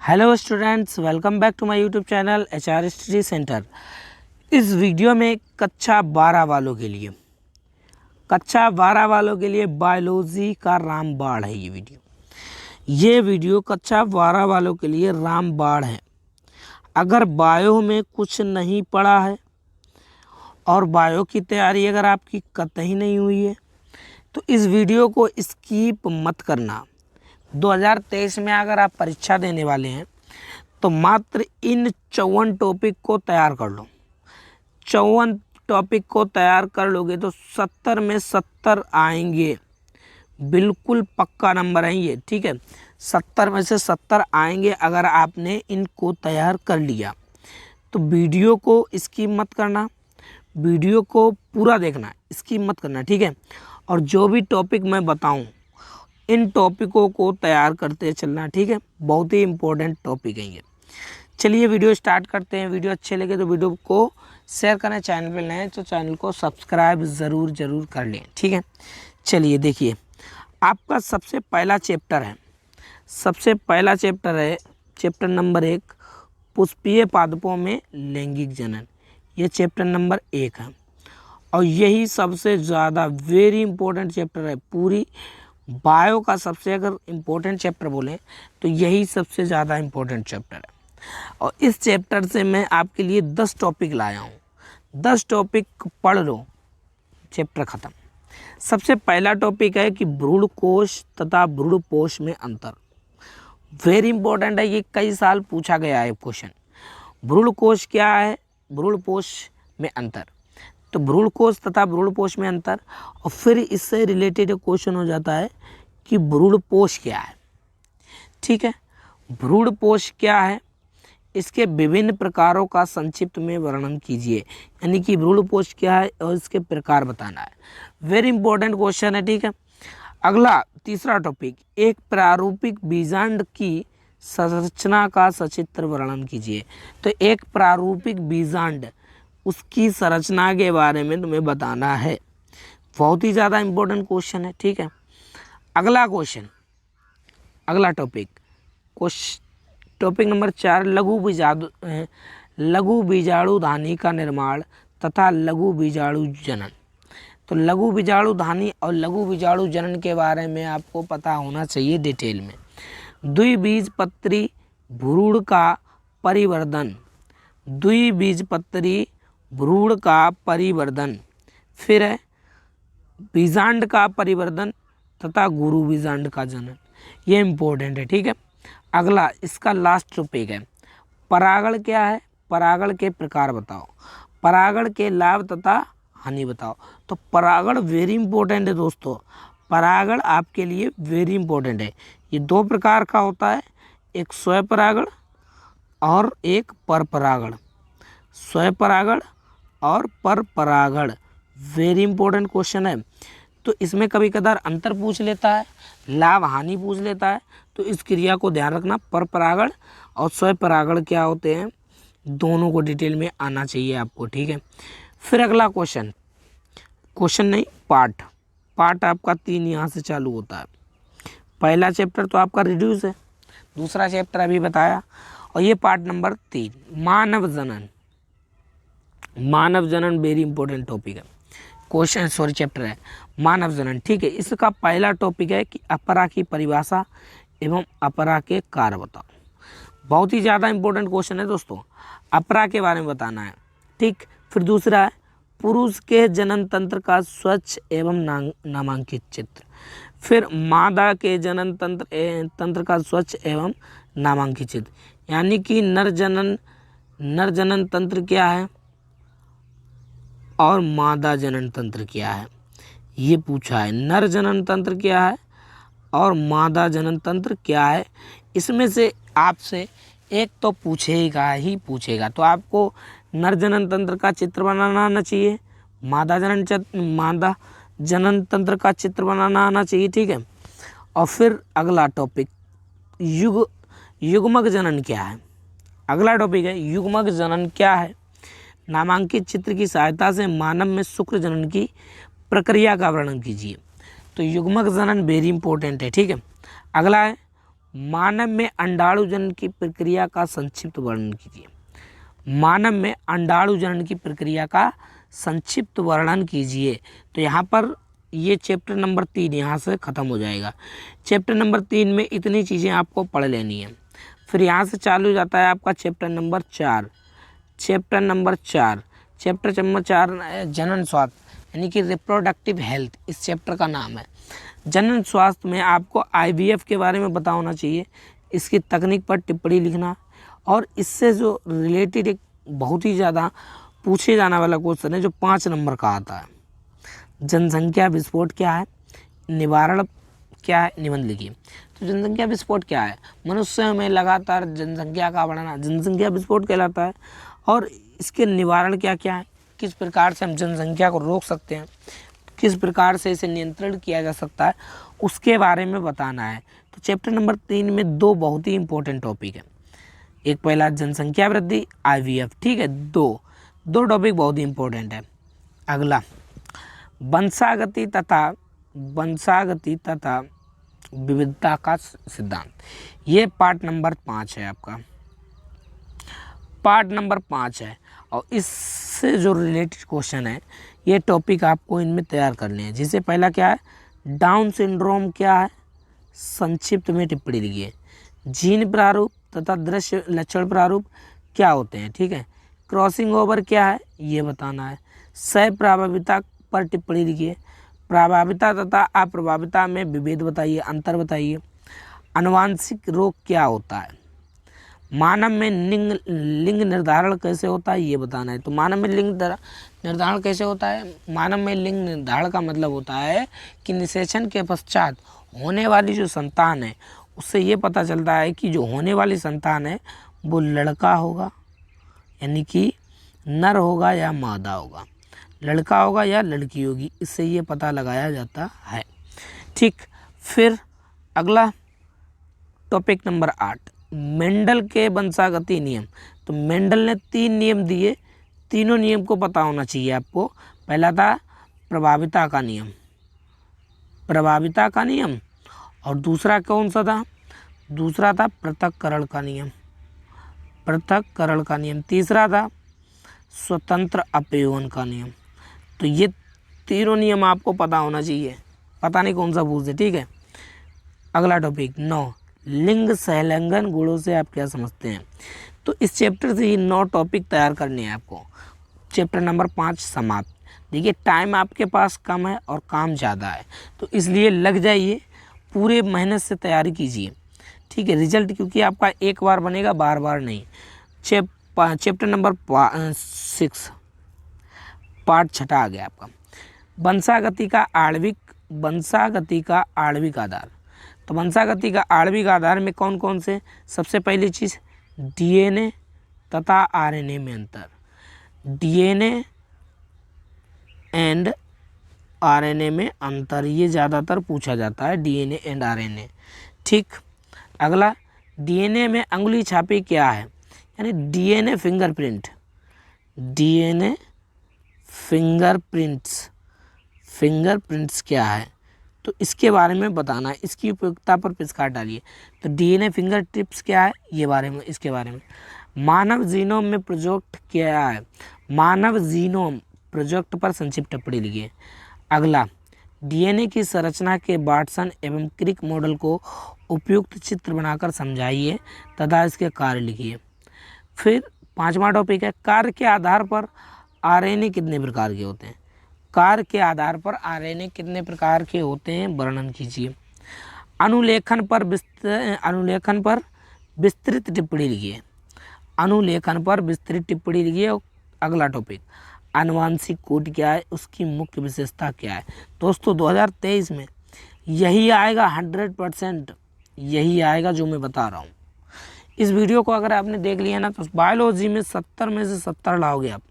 Hello students, welcome back to my YouTube channel HR study centre. इस video में कक्षा 12 वालों के लिए बायोलॉजी का रामबाण है। ये वीडियो कक्षा 12 वालों के लिए रामबाण है। अगर बायो में कुछ नहीं पढ़ा है और बायो की तैयारी अगर आपकी कतई नहीं हुई है तो इस वीडियो को स्किप मत करना। 2023 में अगर आप परीक्षा देने वाले हैं तो मात्र इन 54 टॉपिक को तैयार कर लो। 54 टॉपिक को तैयार कर लोगे तो 70 में 70 आएंगे। बिल्कुल पक्का नंबर है ये, ठीक है। 70 में से 70 आएंगे अगर आपने इनको तैयार कर लिया। तो वीडियो को स्किप मत करना, वीडियो को पूरा देखना, स्किप मत करना, ठीक है। और जो भी टॉपिक मैं बताऊं इन टॉपिकों को तैयार करते चलना, ठीक है। बहुत ही इंपॉर्टेंट टॉपिक है ये। चलिए वीडियो स्टार्ट करते हैं। वीडियो अच्छे लगे तो वीडियो को शेयर करें, चैनल पर नए हैं तो चैनल को सब्सक्राइब ज़रूर कर लें, ठीक है। चलिए देखिए, आपका सबसे पहला चैप्टर है चैप्टर नंबर 1, पुष्पीय पादपों में लैंगिक जनन। ये चैप्टर नंबर 1 है और यही सबसे ज़्यादा वेरी इंपॉर्टेंट चैप्टर है। पूरी बायो का सबसे अगर इम्पोर्टेंट चैप्टर बोलें तो यही सबसे ज़्यादा इम्पोर्टेंट चैप्टर है। और इस चैप्टर से मैं आपके लिए 10 टॉपिक लाया हूँ। 10 टॉपिक पढ़ लो, चैप्टर ख़त्म। सबसे पहला टॉपिक है कि भ्रूणकोश तथा भ्रूणपोष में अंतर। वेरी इंपॉर्टेंट है, ये कई साल पूछा गया है क्वेश्चन। भ्रूणकोश क्या है, भ्रूणपोष में अंतर। तो भ्रूणकोश तथा भ्रूणपोष में अंतर, और फिर इससे रिलेटेड क्वेश्चन हो जाता है कि भ्रूणपोष क्या है, ठीक है। भ्रूणपोष क्या है, इसके विभिन्न प्रकारों का संक्षिप्त में वर्णन कीजिए। यानी कि भ्रूणपोष क्या है और इसके प्रकार बताना है। वेरी इंपॉर्टेंट क्वेश्चन है, ठीक है। अगला तीसरा टॉपिक, एक प्रारूपिक बीजांड की संरचना का सचित्र वर्णन कीजिए। तो एक प्रारूपिक बीजांड, उसकी संरचना के बारे में तुम्हें बताना है। बहुत ही ज़्यादा इंपॉर्टेंट क्वेश्चन है, ठीक है। अगला टॉपिक नंबर 4, लघु बीजाणुधानी का निर्माण तथा लघु बीजाणु जनन। तो लघु बीजाणुधानी और लघु बीजाणु जनन के बारे में आपको पता होना चाहिए डिटेल में। द्विबीजपत्री भ्रूण का परिवर्धन, द्विबीजपत्री भ्रूण का परिवर्धन, फिर है बीजांड का परिवर्धन तथा गुरु बीजांड का जनन। ये इंपॉर्टेंट है, ठीक है। अगला इसका लास्ट टॉपिक है, परागण क्या है, परागण के प्रकार बताओ, परागण के लाभ तथा हानि बताओ। तो परागण वेरी इंपॉर्टेंट है दोस्तों, परागण आपके लिए वेरी इंपॉर्टेंट है। ये 2 प्रकार का होता है, एक स्वपरागण और एक परपरागण। स्वपरागण और परपरागण वेरी इंपॉर्टेंट क्वेश्चन है। तो इसमें कभी कभार अंतर पूछ लेता है, लाभ हानि पूछ लेता है, तो इस क्रिया को ध्यान रखना। परपरागण और स्वपरागण क्या होते हैं, दोनों को डिटेल में आना चाहिए आपको, ठीक है। फिर अगला पार्ट आपका 3 यहाँ से चालू होता है। पहला चैप्टर तो आपका रिड्यूस है, दूसरा चैप्टर अभी बताया, और ये पार्ट नंबर 3, मानव जनन वेरी इंपॉर्टेंट टॉपिक है, चैप्टर है मानव जनन, ठीक है। इसका पहला टॉपिक है कि अपरा की परिभाषा एवं अपरा के कार्य बताओ। बहुत ही ज़्यादा इंपॉर्टेंट क्वेश्चन है दोस्तों, अपरा के बारे में बताना है, ठीक। फिर दूसरा है पुरुष के जनन तंत्र का स्वच्छ एवं नामांकित चित्र। फिर मादा के जनन तंत्र का स्वच्छ एवं नामांकित चित्र। यानी कि नर जनन तंत्र क्या है और मादा जनन तंत्र क्या है, ये पूछा है। नर जनन तंत्र क्या है और मादा जनन तंत्र क्या है, इसमें से आपसे एक तो पूछेगा। तो आपको नर जनन तंत्र का चित्र बनाना आना चाहिए, मादा जनन तंत्र का चित्र बनाना आना चाहिए, ठीक है। और फिर अगला टॉपिक युग्मक जनन क्या है। अगला टॉपिक है युग्मक जनन क्या है। नामांकित चित्र की सहायता से मानव में शुक्र जनन की प्रक्रिया का वर्णन कीजिए। तो युग्मक जनन वेरी इंपॉर्टेंट है, ठीक है। अगला है मानव में अंडाणु जनन की प्रक्रिया का संक्षिप्त वर्णन कीजिए। मानव में अंडाणु जनन की प्रक्रिया का संक्षिप्त वर्णन कीजिए। तो यहाँ पर ये चैप्टर नंबर 3 यहाँ से ख़त्म हो जाएगा। चैप्टर नंबर 3 में इतनी चीज़ें आपको पढ़ लेनी है। फिर यहाँ से चालू हो जाता है आपका चैप्टर नंबर 4। चैप्टर नंबर 4 जनन स्वास्थ्य यानी कि रिप्रोडक्टिव हेल्थ इस चैप्टर का नाम है। जनन स्वास्थ्य में आपको IVF के बारे में पता होना चाहिए, इसकी तकनीक पर टिप्पणी लिखना, और इससे जो रिलेटेड एक बहुत ही ज़्यादा पूछे जाने वाला क्वेश्चन है जो 5 नंबर का आता है। जनसंख्या विस्फोट क्या है, निवारण क्या है, निबंध लिखिए। तो जनसंख्या विस्फोट क्या है? मनुष्य में लगातार जनसंख्या का बढ़ना जनसंख्या विस्फोट कहलाता है। और इसके निवारण क्या क्या है, किस प्रकार से हम जनसंख्या को रोक सकते हैं, किस प्रकार से इसे नियंत्रण किया जा सकता है, उसके बारे में बताना है। तो चैप्टर नंबर 3 में 2 बहुत ही इंपॉर्टेंट टॉपिक है। एक पहला जनसंख्या वृद्धि IVF, ठीक है, दो टॉपिक बहुत ही इंपॉर्टेंट है। अगला वंशागति तथा विविधता का सिद्धांत, ये पार्ट नंबर 5 है आपका, पार्ट नंबर 5 है। और इससे जो रिलेटेड क्वेश्चन है ये टॉपिक आपको इनमें तैयार करने हैं। जिसे पहला क्या है, डाउन सिंड्रोम क्या है, संक्षिप्त में टिप्पणी लिखिए। जीन प्रारूप तथा दृश्य लक्षण प्रारूप क्या होते हैं, ठीक है। क्रॉसिंग ओवर क्या है ये बताना है। सह प्रभाविता पर टिप्पणी लिखिए। प्रभाविता तथा अप्रभाविता में विभेद बताइए, अंतर बताइए। आनुवांशिक रोग क्या होता है, मानव में लिंग निर्धारण कैसे होता है ये बताना है। तो मानव में लिंग निर्धारण कैसे होता है, मानव में लिंग निर्धारण का मतलब होता है कि निषेचन के पश्चात होने वाली जो संतान है उससे ये पता चलता है कि जो होने वाली संतान है वो लड़का होगा यानी कि नर होगा या मादा होगा, लड़का होगा या लड़की होगी, इससे ये पता लगाया जाता है, ठीक। फिर अगला टॉपिक नंबर 8 मेंडल के वंशागति नियम। तो मेंडल ने 3 नियम दिए, तीनों नियम को पता होना चाहिए आपको। पहला था प्रभाविता का नियम, और दूसरा कौन सा था, दूसरा था पृथक्करण का नियम, तीसरा था स्वतंत्र अपयोन का नियम। तो ये तीनों नियम आपको पता होना चाहिए, पता नहीं कौन सा पूछे, ठीक है। अगला टॉपिक 9 लिंग सहलंघन गुणों से आप क्या समझते हैं। तो इस चैप्टर से ही 9 टॉपिक तैयार करने हैं आपको। चैप्टर नंबर 5 समाप्त। देखिए टाइम आपके पास कम है और काम ज़्यादा है, तो इसलिए लग जाइए, पूरे मेहनत से तैयारी कीजिए, ठीक है। रिजल्ट क्योंकि आपका एक बार बनेगा, बार बार नहीं। चैप्टर नंबर 6 पार्ट 6 आ गया आपका, वंशागति का आणविक आधार। तो वंशागति का आणविक आधार में कौन कौन से, सबसे पहली चीज़ DNA तथा RNA में अंतर। DNA एंड RNA में अंतर, ये ज़्यादातर पूछा जाता है, DNA एंड RNA, ठीक। अगला DNA में अंगुली छापी क्या है, यानी DNA फिंगरप्रिंट्स क्या है, तो इसके बारे में बताना है, इसकी उपयोगिता पर पिचकार डालिए। तो DNA फिंगर टिप्स क्या है इसके बारे में। मानव जीनोम में प्रोजेक्ट क्या है, मानव जीनोम प्रोजेक्ट पर संक्षिप्त टिप्पणी लिखिए। अगला DNA की संरचना के वाटसन एवं क्रिक मॉडल को उपयुक्त चित्र बनाकर समझाइए तथा इसके कार्य लिखिए। फिर 5वां टॉपिक है कार्य के आधार पर RNA कितने प्रकार के होते हैं, कार्य के आधार पर RNA कितने प्रकार के होते हैं वर्णन कीजिए। अनुलेखन पर विस्तृत टिप्पणी लिखिए। अगला टॉपिक आनुवांशिक कोड क्या है, उसकी मुख्य विशेषता क्या है। दोस्तों 2023 में यही आएगा, 100% यही आएगा जो मैं बता रहा हूँ। इस वीडियो को अगर आपने देख लिया ना तो बायोलॉजी में 70 में से 70 लाओगे आप,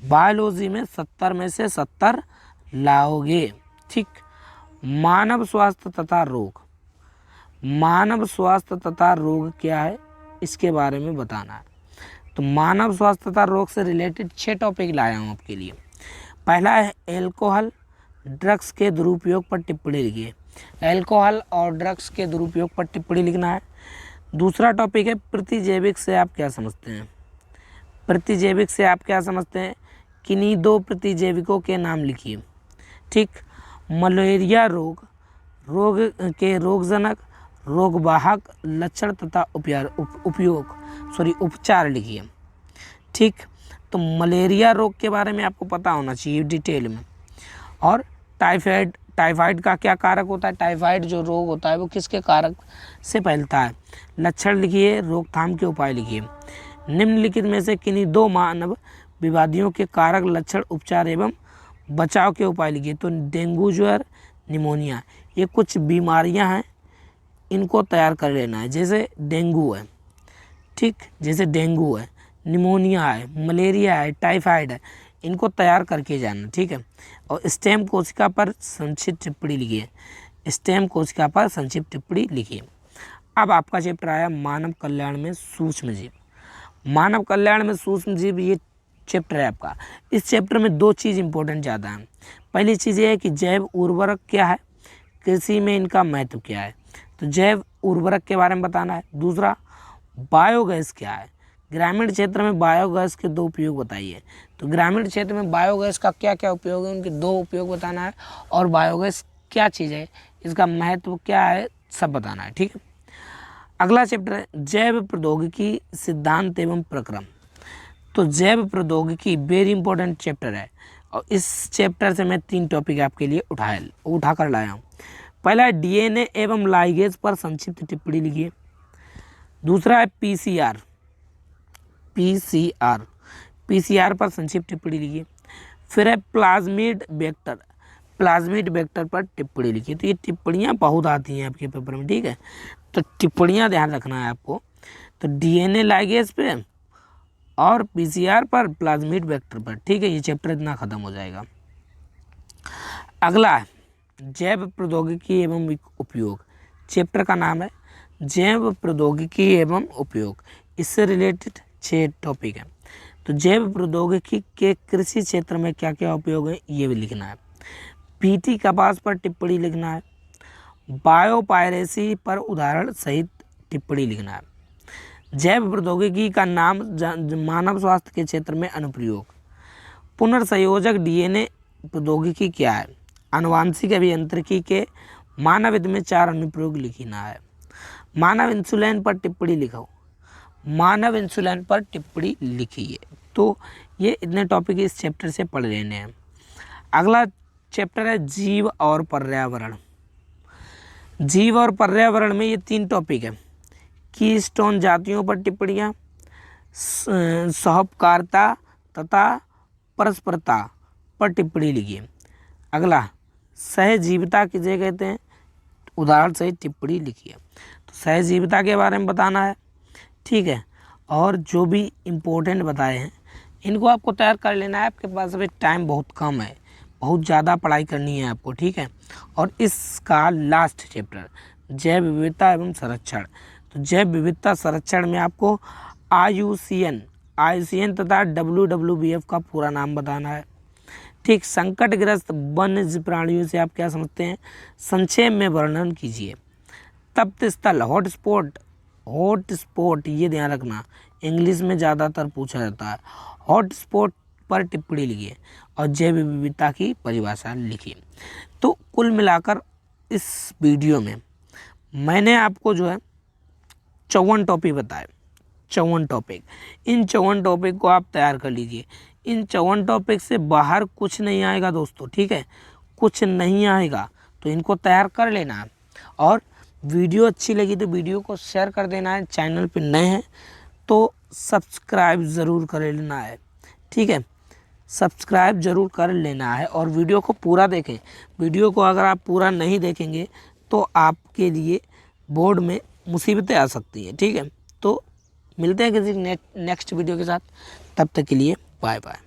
बायोलॉजी में 70 में से 70 लाओगे, ठीक। मानव स्वास्थ्य तथा रोग क्या है, इसके बारे में बताना है। तो मानव स्वास्थ्य तथा रोग से रिलेटेड 6 टॉपिक लाया हूँ आपके लिए। पहला है एल्कोहल ड्रग्स के दुरुपयोग पर टिप्पणी लिखिए। अल्कोहल और ड्रग्स के दुरुपयोग पर टिप्पणी लिखना है। दूसरा टॉपिक है प्रतिजैविक से आप क्या समझते हैं। प्रतिजैविक से आप क्या समझते हैं, किन्हीं 2 प्रतिजैविकों के नाम लिखिए। ठीक, मलेरिया रोग, रोग के रोगजनक, रोगवाहक लक्षण तथा उपचार लिखिए। ठीक, तो मलेरिया रोग के बारे में आपको पता होना चाहिए डिटेल में। और टाइफाइड का क्या कारक होता है, टाइफाइड जो रोग होता है वो किसके कारक से फैलता है। लक्षण लिखिए, रोकथाम के उपाय लिखिए। निम्नलिखित में से किन्हीं 2 मानव विवादियों के कारक, लक्षण, उपचार एवं बचाव के उपाय लिखिए। तो डेंगू ज्वर, निमोनिया, ये कुछ बीमारियां हैं, इनको तैयार कर लेना है। जैसे डेंगू है, ठीक, जैसे डेंगू है, निमोनिया है, मलेरिया है, टाइफाइड है, इनको तैयार करके जाना। ठीक है, और स्टेम कोशिका पर संक्षिप्त टिप्पणी लिखिए। स्टेम कोशिका पर संक्षिप्त टिप्पणी लिखिए। अब आपका चैप्टर आया मानव कल्याण में सूक्ष्म जीव। मानव कल्याण में सूक्ष्म जीव, ये चैप्टर है आपका। इस चैप्टर में 2 चीज़ इंपॉर्टेंट ज़्यादा हैं। पहली चीज़ ये है कि जैव उर्वरक क्या है, कृषि में इनका महत्व क्या है, तो जैव उर्वरक के बारे में बताना है। दूसरा, बायोगैस क्या है, ग्रामीण क्षेत्र में बायोगैस के 2 उपयोग बताइए। तो ग्रामीण क्षेत्र में बायोगैस का क्या क्या उपयोग है, उनके 2 उपयोग बताना है। और बायोगैस क्या चीज़ है, इसका महत्व क्या है, सब बताना है। ठीक है, अगला चैप्टर है जैव प्रौद्योगिकी सिद्धांत एवं प्रक्रम। तो जैव प्रौद्योगिकी वेरी इंपॉर्टेंट चैप्टर है, और इस चैप्टर से मैं 3 टॉपिक आपके लिए उठा कर लाया हूँ। पहला है डीएनए एवं लाइगेज पर संक्षिप्त टिप्पणी लिखिए। दूसरा है पीसीआर पर संक्षिप्त टिप्पणी लिखिए। फिर है प्लाज्मिड वेक्टर पर टिप्पणी लिखिए। तो ये टिप्पणियाँ बहुत आती हैं आपके पेपर में, ठीक है, तो टिप्पणियाँ ध्यान रखना है आपको। तो डीएनए लाइगेज पे और पीसीआर पर, प्लाज्मिड वेक्टर पर, ठीक है, ये चैप्टर इतना खत्म हो जाएगा। अगला है जैव प्रौद्योगिकी एवं उपयोग। चैप्टर का नाम है जैव प्रौद्योगिकी एवं उपयोग। इससे रिलेटेड 6 टॉपिक है। तो जैव प्रौद्योगिकी के कृषि क्षेत्र में क्या क्या उपयोग है, ये भी लिखना है। पीटी कपास पर टिप्पणी लिखना है। बायोपायरेसी पर उदाहरण सहित टिप्पणी लिखना है। जैव प्रौद्योगिकी का नाम मानव स्वास्थ्य के क्षेत्र में अनुप्रयोग। पुनर्संयोजक डीएनए प्रौद्योगिकी क्या है। आनुवांशिक अभियांत्रिकी के मानव हित में 4 अनुप्रयोग लिखना है। मानव इंसुलिन पर टिप्पणी लिखो। मानव इंसुलिन पर टिप्पणी लिखिए। तो ये इतने टॉपिक इस चैप्टर से पढ़ लेने हैं। अगला चैप्टर है जीव और पर्यावरण। जीव और पर्यावरण में ये 3 टॉपिक है। कीस्टोन जातियों पर टिप्पणियाँ, सहपकारिता तथा परस्परता पर टिप्पणी लिखिए। अगला सहजीविता किसे कहते हैं, उदाहरण सहित टिप्पणी लिखिए। तो सहजीविता के बारे में बताना है, ठीक है, और जो भी इम्पोर्टेंट बताए हैं इनको आपको तैयार कर लेना है। आपके पास अभी टाइम बहुत कम है, बहुत ज़्यादा पढ़ाई करनी है आपको, ठीक है। और इसका लास्ट चैप्टर जैव विविधता एवं संरक्षण। तो जैव विविधता संरक्षण में आपको IUCN तथा WWBF का पूरा नाम बताना है, ठीक। संकटग्रस्त वन्य प्राणियों से आप क्या समझते हैं, संक्षेप में वर्णन कीजिए। तप्त स्थल हॉटस्पॉट, ये ध्यान रखना, इंग्लिश में ज़्यादातर पूछा जाता है। हॉटस्पॉट पर टिप्पणी लिखिए और जैव विविधता की परिभाषा लिखिए। तो कुल मिलाकर इस वीडियो में मैंने आपको जो है 54 टॉपिक बताए, 54 टॉपिक। इन 54 टॉपिक को आप तैयार कर लीजिए। इन 54 टॉपिक से बाहर कुछ नहीं आएगा दोस्तों, ठीक है, कुछ नहीं आएगा, तो इनको तैयार कर लेना है। और वीडियो अच्छी लगी तो वीडियो को शेयर कर देना है। चैनल पे नए हैं तो सब्सक्राइब ज़रूर कर लेना है, ठीक है, सब्सक्राइब ज़रूर कर लेना है। और वीडियो को पूरा देखें। वीडियो को अगर आप पूरा नहीं देखेंगे तो आपके लिए बोर्ड में मुसीबतें आ सकती हैं, ठीक है। तो मिलते हैं किसी नेक्स्ट वीडियो के साथ, तब तक के लिए बाय बाय।